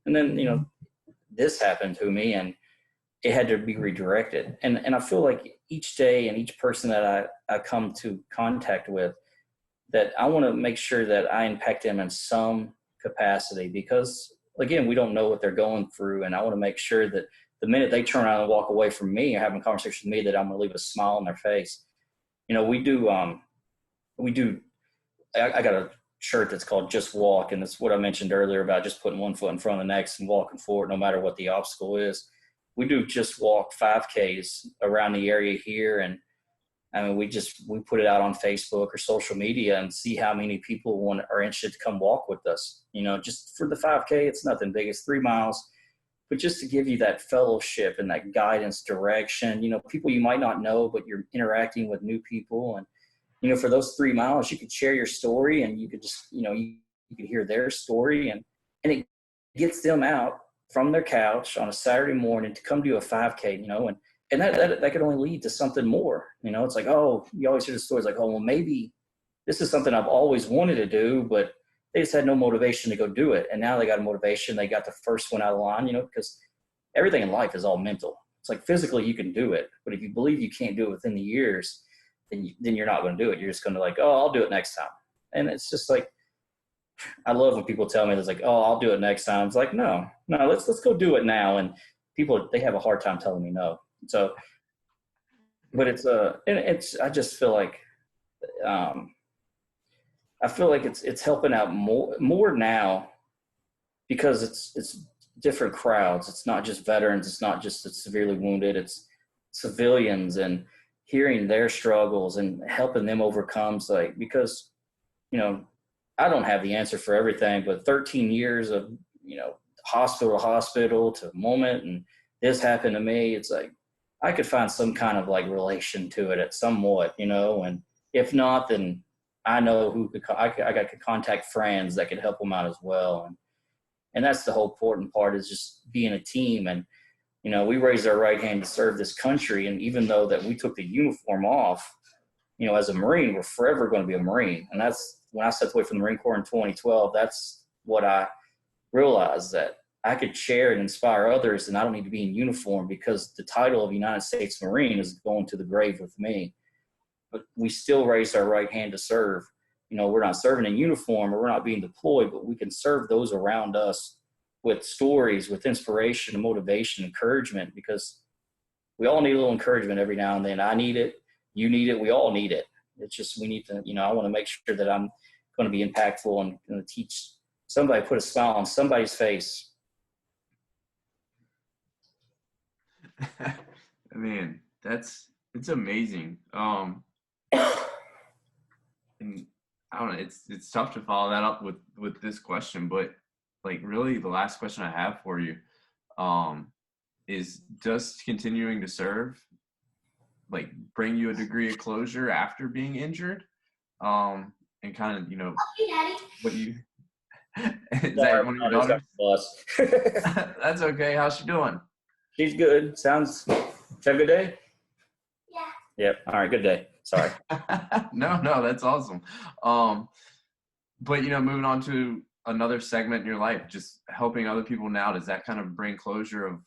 And then, this happened to me, and it had to be redirected. And I feel like each day and each person that I come to contact with, that I want to make sure that I impact them in some capacity, because again, we don't know what they're going through. And I want to make sure that the minute they turn around and walk away from me or having a conversation with me, that I'm going to leave a smile on their face. We do, I got a shirt that's called Just Walk. And it's what I mentioned earlier about just putting one foot in front of the next and walking forward, no matter what the obstacle is. We do Just Walk 5Ks around the area here. And I mean, we put it out on Facebook or social media and see how many people are interested to come walk with us. Just for the 5K, it's nothing big. It's 3 miles, but just to give you that fellowship and that guidance, direction, people you might not know, but you're interacting with new people. And, for those 3 miles, you could share your story, and you could just, you could hear their story, and it gets them out from their couch on a Saturday morning to come do a 5K, and that could only lead to something more. It's like, oh, you always hear the stories like, oh, well, maybe this is something I've always wanted to do, but they just had no motivation to go do it. And now they got a motivation. They got the first one out of line, because everything in life is all mental. It's like, physically you can do it, but if you believe you can't do it within the years, then you're not going to do it. You're just going to like, oh, I'll do it next time. And it's just like, I love when people tell me, it's like, oh, I'll do it next time. It's like, no, let's go do it now. And people, they have a hard time telling me no. So, but I just feel like, I feel like it's helping out more now, because it's different crowds. It's not just veterans. It's not just the severely wounded. It's civilians, and hearing their struggles and helping them overcome. Like, because, I don't have the answer for everything, but 13 years of, hospital to hospital to moment, and this happened to me. It's like, I could find some kind of like relation to it at somewhat, and if not, then I know who I could contact friends that could help them out as well. And that's the whole important part, is just being a team. And, we raised our right hand to serve this country. And even though that we took the uniform off, as a Marine, we're forever going to be a Marine. And that's when I stepped away from the Marine Corps in 2012, that's what I realized, that I could share and inspire others, and I don't need to be in uniform, because the title of United States Marine is going to the grave with me. But we still raise our right hand to serve. You know, we're not serving in uniform, or we're not being deployed, but we can serve those around us with stories, with inspiration and motivation, encouragement, because we all need a little encouragement every now and then. I need it. You need it. We all need it. It's just, we need to, you know, I want to make sure that I'm going to be impactful and going to teach somebody, put a smile on somebody's face. Man, it's amazing. And I don't know, it's tough to follow that up with this question, but like really the last question I have for you, is, does continuing to serve like bring you a degree of closure after being injured? And kind of, you know, what you is that one of your daughters? That's okay. How's she doing? She's good. Sounds, have a good day? Yeah. Yep. All right. Good day. Sorry. No, that's awesome. But, you know, moving on to another segment in your life, just helping other people now, does that kind of bring closure of,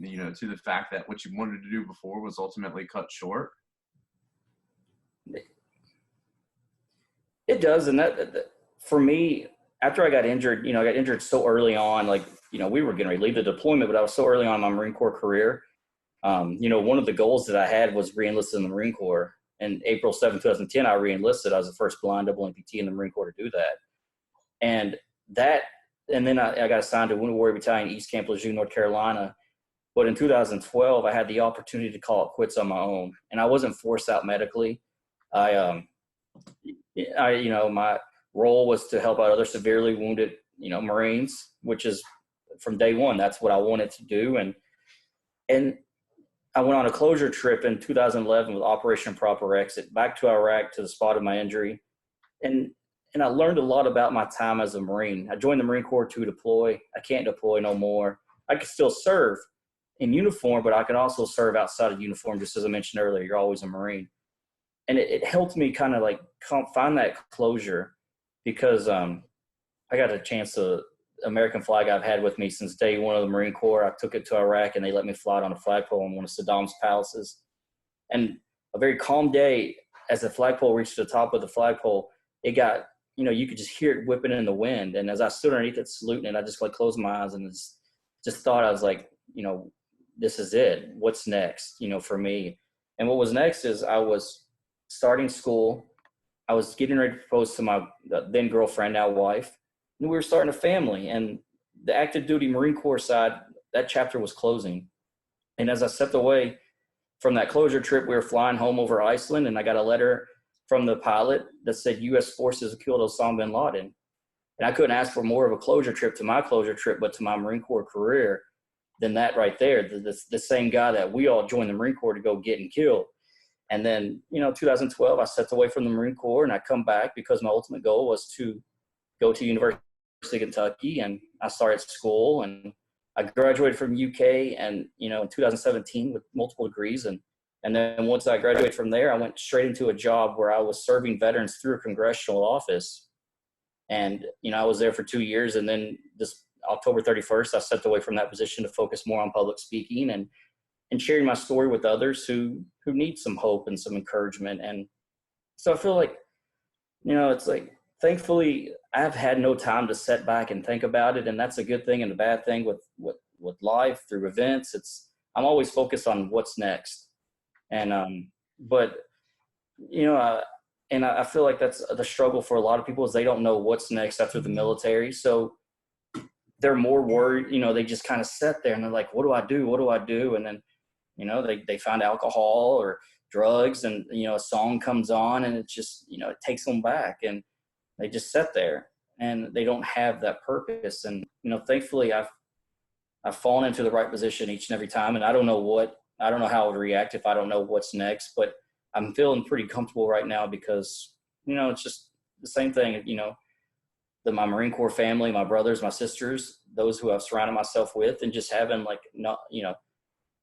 you know, to the fact that what you wanted to do before was ultimately cut short? It does. And that for me, after I got injured, you know, I got injured so early on, like, you know, we were getting ready to leave the deployment, but I was so early on in my Marine Corps career. You know, one of the goals that I had was re-enlisted in the Marine Corps. And April 7, 2010, I re-enlisted. I was the first blind double MPT in the Marine Corps to do that. And then I got assigned to Wounded Warrior Battalion, East Camp Lejeune, North Carolina. But in 2012, I had the opportunity to call it quits on my own. And I wasn't forced out medically. You know, my role was to help out other severely wounded, you know, Marines, which is from day one, that's what I wanted to do. And I went on a closure trip in 2011 with Operation Proper Exit back to Iraq, to the spot of my injury. And I learned a lot about my time as a Marine. I joined the Marine Corps to deploy. I can't deploy no more. I can still serve in uniform, but I can also serve outside of uniform. Just as I mentioned earlier, you're always a Marine. And it helped me kind of like find that closure, because I got a chance to, American flag I've had with me since day one of the Marine Corps. I took it to Iraq, and they let me fly it on a flagpole in one of Saddam's palaces. And a very calm day, as the flagpole reached the top of the flagpole, it got, you know, you could just hear it whipping in the wind. And as I stood underneath it saluting it, I just like closed my eyes and just thought, I was like, you know, this is it. What's next, you know, for me? And what was next is I was starting school. I was getting ready to propose to my then girlfriend, now wife. And we were starting a family. And the active duty Marine Corps side, that chapter was closing. And as I stepped away from that closure trip, we were flying home over Iceland, and I got a letter from the pilot that said U.S. forces killed Osama bin Laden. And I couldn't ask for more of a closure trip to my closure trip, but to my Marine Corps career, than that right there. The same guy that we all joined the Marine Corps to go get and kill. And then, you know, 2012, I stepped away from the Marine Corps, and I come back because my ultimate goal was to go to University of Kentucky, and I started school, and I graduated from UK, and, you know, in 2017 with multiple degrees. And then once I graduated from there, I went straight into a job where I was serving veterans through a congressional office. And, you know, I was there for 2 years. And then this October 31st, I stepped away from that position to focus more on public speaking and sharing my story with others who need some hope and some encouragement. And so I feel like, you know, it's like, thankfully, I've had no time to sit back and think about it. And that's a good thing and a bad thing with life through events. I'm always focused on what's next. And, but, you know, and I feel like that's the struggle for a lot of people, is they don't know what's next after the military. So they're more worried, you know, they just kind of sit there and they're like, what do I do? What do I do? And then, you know, they find alcohol or drugs, and, you know, a song comes on, and it just, you know, it takes them back, and they just sit there and they don't have that purpose. And, you know, thankfully I've fallen into the right position each and every time. And I don't know how I would react if I don't know what's next, but I'm feeling pretty comfortable right now because, you know, it's just the same thing, you know, my Marine Corps family, my brothers, my sisters, those who I've surrounded myself with, and just having like, not, you know,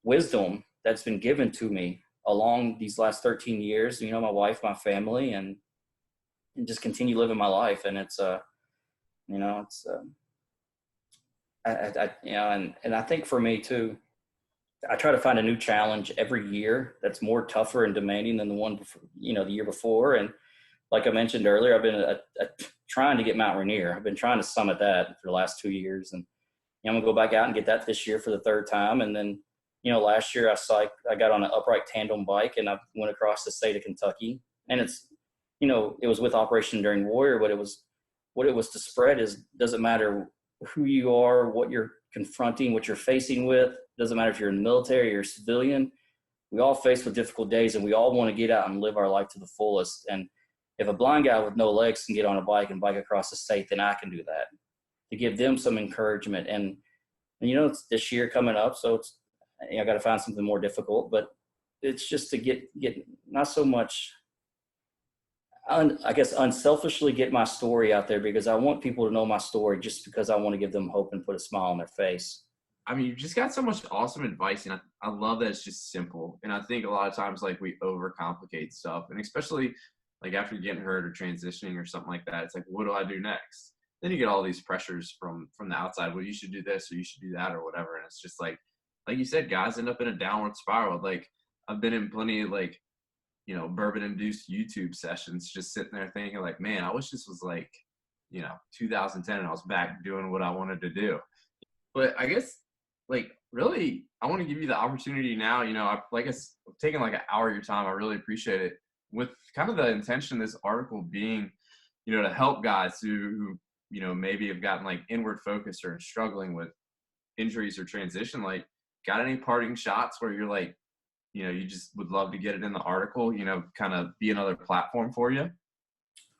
wisdom that's been given to me along these last 13 years, you know, my wife, my family, and just continue living my life. And it's, you know, and I think for me too, I try to find a new challenge every year that's more tougher and demanding than the one before, the year before. And like I mentioned earlier, I've been trying to get Mount Rainier. I've been trying to summit that for the last 2 years, and I'm gonna go back out and get that this year for the third time. And then, last year I got on an upright tandem bike and I went across the state of Kentucky. And it's, it was with Operation Enduring Warrior, but what it was to spread is, doesn't matter who you are, what you're confronting, what you're facing with. Doesn't matter if you're in the military or a civilian. We all face with difficult days, and we all want to get out and live our life to the fullest. And if a blind guy with no legs can get on a bike and bike across the state, then I can do that, to give them some encouragement. And it's this year coming up, so it's, I got to find something more difficult, but it's just to get not so much, I guess, unselfishly get my story out there, because I want people to know my story, just because I want to give them hope and put a smile on their face. I mean, you just got so much awesome advice, and I love that it's just simple. And I think a lot of times, like, we overcomplicate stuff, and especially like after getting hurt or transitioning or something like that, it's like, what do I do next? Then you get all these pressures from the outside. Well, you should do this or you should do that or whatever. And it's just like you said, guys end up in a downward spiral. Like, I've been in plenty of bourbon-induced YouTube sessions, just sitting there thinking like, man, I wish this was like, 2010 and I was back doing what I wanted to do. But I guess, like, really, I want to give you the opportunity now. I've taken like an hour of your time. I really appreciate it, with kind of the intention of this article being, to help guys who maybe have gotten like inward focus or struggling with injuries or transition. Like, got any parting shots where you're like, you just would love to get it in the article, kind of be another platform for you?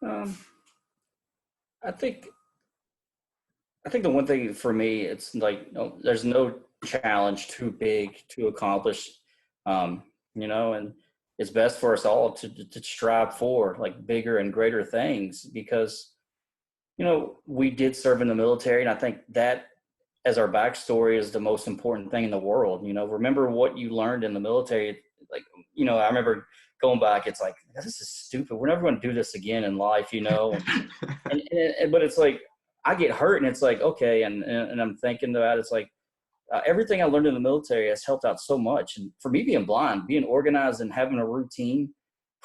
I think the one thing for me, it's like, there's no challenge too big to accomplish, and it's best for us all to strive for like bigger and greater things, because, we did serve in the military. And I think that, as our backstory, is the most important thing in the world. Remember what you learned in the military. Like, I remember going back, it's like, this is stupid. We're never going to do this again in life, but it's like, I get hurt and it's like, okay. And I'm thinking about, it's like, everything I learned in the military has helped out so much. And for me, being blind, being organized and having a routine,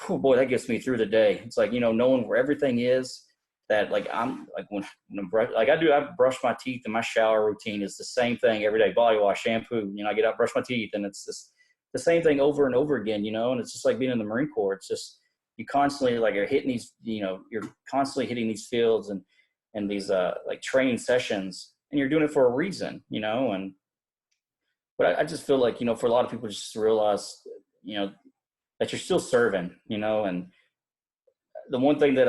oh boy, that gets me through the day. It's like, knowing where everything is, that like, I'm like, when I brush my teeth, and my shower routine is the same thing every day. Body wash, shampoo, I get up, brush my teeth, and it's just the same thing over and over again, and it's just like being in the Marine Corps. It's just, you constantly, like, you're hitting these, you're constantly hitting these fields and these like training sessions, and you're doing it for a reason, but I just feel like, for a lot of people, just to realize, that you're still serving, and the one thing that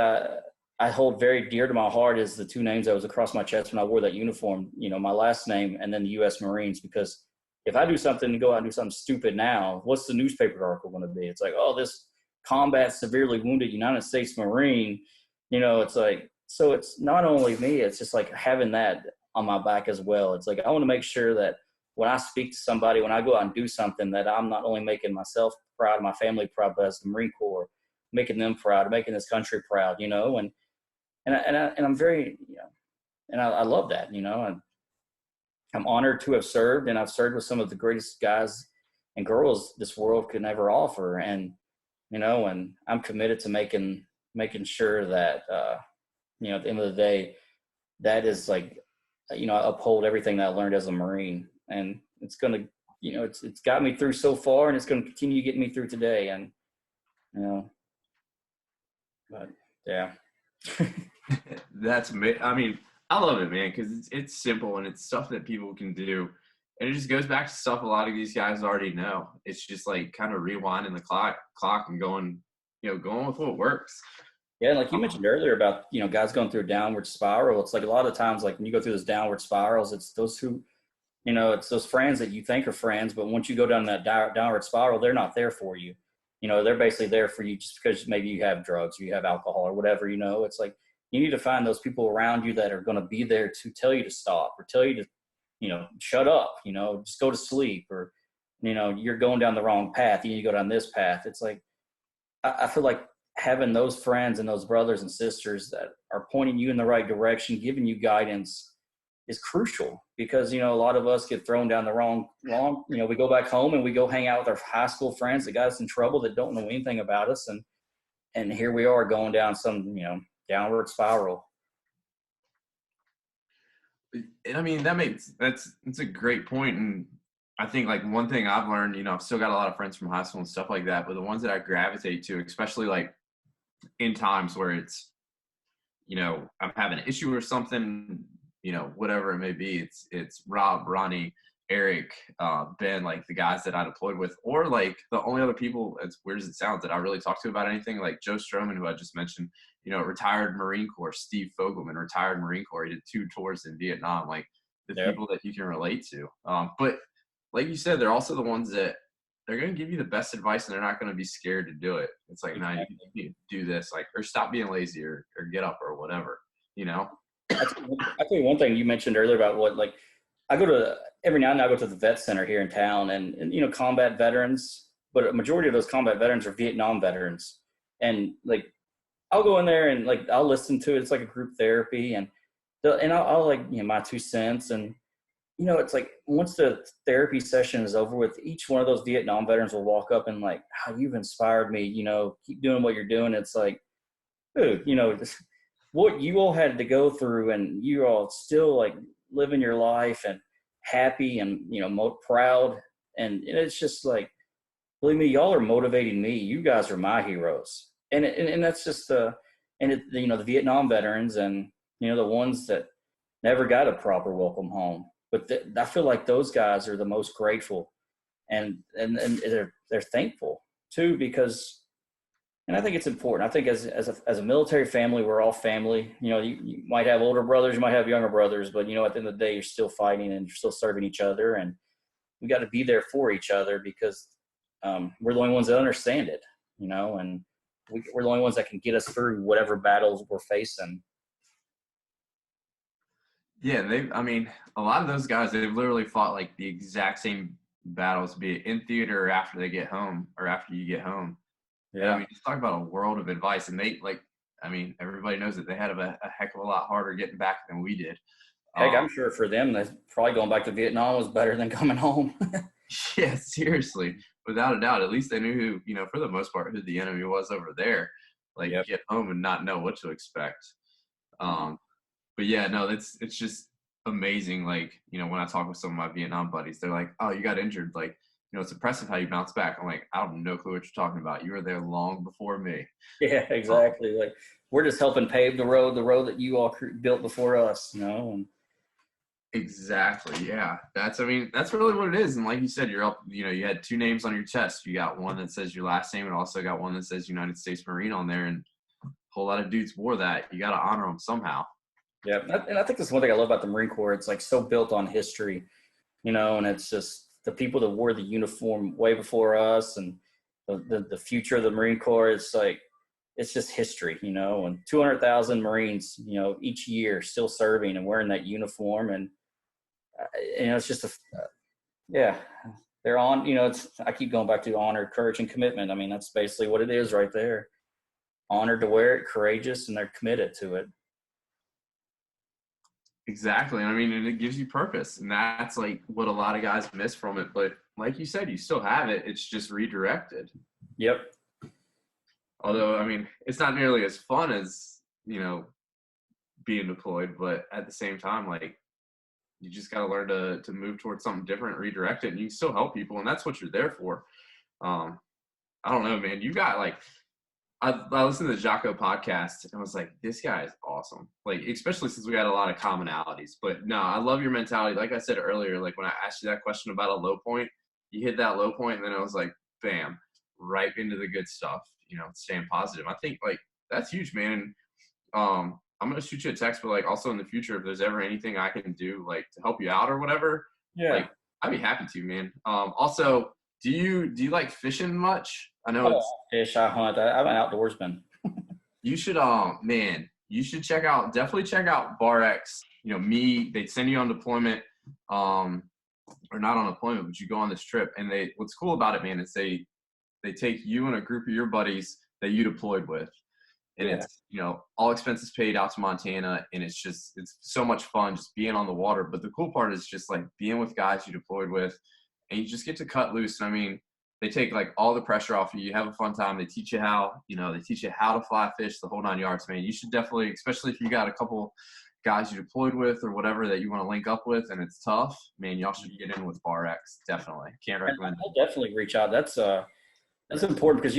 I hold very dear to my heart is the two names that was across my chest when I wore that uniform, my last name and then the U.S. Marines. Because if I do something to go out and do something stupid now, what's the newspaper article going to be? It's like, oh, this combat severely wounded United States Marine, it's like, so it's not only me, it's just like having that on my back as well. It's like, I want to make sure that when I speak to somebody, when I go out and do something, that I'm not only making myself proud, my family proud, but as the Marine Corps, making them proud, making this country proud, and I'm very, and I love that, and I'm honored to have served, and I've served with some of the greatest guys and girls this world could ever offer. And, and I'm committed to making sure that, at the end of the day, that is like, I uphold everything that I learned as a Marine, and it's going to, it's got me through so far, and it's going to continue to get me through today. And, but yeah. I mean, I love it, man, because it's simple and it's stuff that people can do. And it just goes back to stuff a lot of these guys already know. It's just like kind of rewinding the clock and going with what works. Yeah, like you mentioned earlier about, guys going through a downward spiral. It's like a lot of times, like when you go through those downward spirals, it's those who, it's those friends that you think are friends, but once you go down that downward spiral, they're not there for you. They're basically there for you just because maybe you have drugs or you have alcohol or whatever, it's like, you need to find those people around you that are going to be there to tell you to stop, or tell you to, shut up, just go to sleep, or, you're going down the wrong path. You need to go down this path. It's like, I feel like having those friends and those brothers and sisters that are pointing you in the right direction, giving you guidance, is crucial because, a lot of us get thrown down the wrong, we go back home and we go hang out with our high school friends that got us in trouble that don't know anything about us. And here we are going down some, downward spiral. And I mean, that's a great point. And I think like one thing I've learned, I've still got a lot of friends from high school and stuff like that, but the ones that I gravitate to, especially like in times where it's, I'm having an issue or something, whatever it may be, it's Rob, Ronnie, Eric, Ben, like the guys that I deployed with, or like the only other people, as weird as it sounds, that I really talk to about anything, like Joe Stroman, who I just mentioned, retired Marine Corps, Steve Fogelman, retired Marine Corps. He did 2 tours in Vietnam, like the people that you can relate to. But like you said, they're also the ones that they're going to give you the best advice and they're not going to be scared to do it. It's like, no, you need to do this, like, or stop being lazy or get up or whatever, I tell you one thing you mentioned earlier about what, like, every now and then I go to the vet center here in town and combat veterans, but a majority of those combat veterans are Vietnam veterans. And like, I'll go in there and like, I'll listen to it. It's like a group therapy and I'll like, my 2 cents. And, it's like once the therapy session is over with, each one of those Vietnam veterans will walk up and like, how you've inspired me, keep doing what you're doing. It's like, dude, what you all had to go through and you all still like living your life and happy and, proud. And it's just like, believe me, y'all are motivating me. You guys are my heroes. And that's just, the Vietnam veterans and, the ones that never got a proper welcome home. But I feel like those guys are the most grateful and they're thankful too, because, and I think it's important. I think as a military family, we're all family. You might have older brothers, you might have younger brothers, but at the end of the day, you're still fighting and you're still serving each other. And we got to be there for each other because we're the only ones that understand it, and we're the only ones that can get us through whatever battles we're facing. Yeah, a lot of those guys, they've literally fought like the exact same battles, be it in theater or after they get home or after you get home. Yeah. Just talk about a world of advice. And everybody knows that they had a heck of a lot harder getting back than we did. Heck, I'm sure for them, that's probably going back to Vietnam was better than coming home. Yeah, seriously. Without a doubt. At least they knew who, for the most part, who the enemy was over there. Like, get home and not know what to expect. But yeah, no, it's just amazing. Like, when I talk with some of my Vietnam buddies, they're like, oh, you got injured. Like, it's impressive how you bounce back. I'm like, I have no clue what you're talking about. You were there long before me. Yeah, exactly. Like, we're just helping pave the road that you all built before us, And exactly. Yeah. That's really what it is. And like you said, you're up, you had 2 names on your chest. You got one that says your last name and also got one that says United States Marine on there. And a whole lot of dudes wore that. You got to honor them somehow. Yeah. And I think that's one thing I love about the Marine Corps. It's like so built on history, and it's just the people that wore the uniform way before us and the future of the Marine Corps. It's like, it's just history, and 200,000 Marines, each year still serving and wearing that uniform. And, it's just they're on, I keep going back to honor, courage, and commitment. I mean, that's basically what it is right there. Honored to wear it, courageous, and they're committed to it. Exactly. And it gives you purpose. And that's like what a lot of guys miss from it. But like you said, you still have it. It's just redirected. Yep. Although, it's not nearly as fun as, being deployed. But at the same time, like, you just got to learn to move towards something different, redirect it, and you can still help people. And that's what you're there for. I don't know, man. You got like, I listened to the Jocko podcast and I was like, this guy is awesome. Like, especially since we got a lot of commonalities. But no, I love your mentality. Like I said earlier, like when I asked you that question about a low point, you hit that low point and then I was like, bam, right into the good stuff, staying positive. I think like that's huge, man. I'm going to shoot you a text, but like also in the future, if there's ever anything I can do like to help you out or whatever, like I'd be happy to, man. Also, do you like fishing much? I know it's fish. I hunt. I'm an outdoorsman. You should, man, you should definitely check out Bar X. They send you on deployment, or not on deployment, but you go on this trip. And what's cool about it, man, is they take you and a group of your buddies that you deployed with. and Yeah. it's, all expenses paid out to Montana, and it's so much fun just being on the water. But the cool part is just like being with guys you deployed with, and you just get to cut loose. I mean, they take like all the pressure off you. You have a fun time. They teach you how to fly fish, the whole 9 yards, man. You should definitely, especially if you got a couple guys you deployed with or whatever that you want to link up with and it's tough, man, y'all should get in with Bar X. Definitely. Can't And recommend it. I'll definitely reach out. That's important because,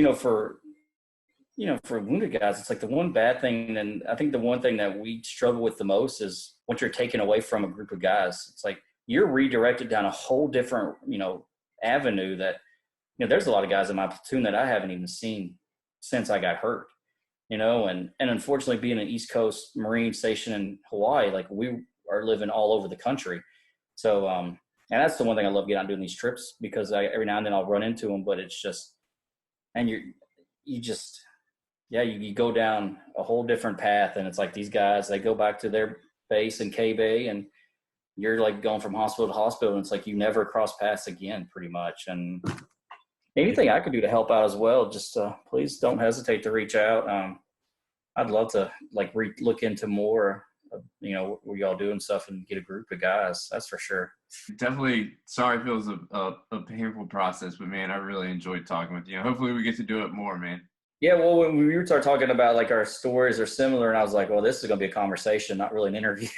for wounded guys, it's like the one bad thing. And I think the one thing that we struggle with the most is once you're taken away from a group of guys, it's like you're redirected down a whole different, avenue that, there's a lot of guys in my platoon that I haven't even seen since I got hurt, and unfortunately being an East Coast Marine station in Hawaii, like we are living all over the country. So, and that's the one thing I love getting out doing these trips because every now and then I'll run into them, but it's just, and you go down a whole different path. And it's like these guys, they go back to their base in K-Bay and you're like going from hospital to hospital. And it's like, you never cross paths again pretty much. And anything I could do to help out as well, just please don't hesitate to reach out. I'd love to look into more, where y'all doing stuff and get a group of guys. That's for sure. Definitely. Sorry if it was a painful process, but man, I really enjoyed talking with you. Hopefully we get to do it more, man. Yeah. Well, when we were talking about like our stories are similar and I was like, well, this is going to be a conversation, not really an interview.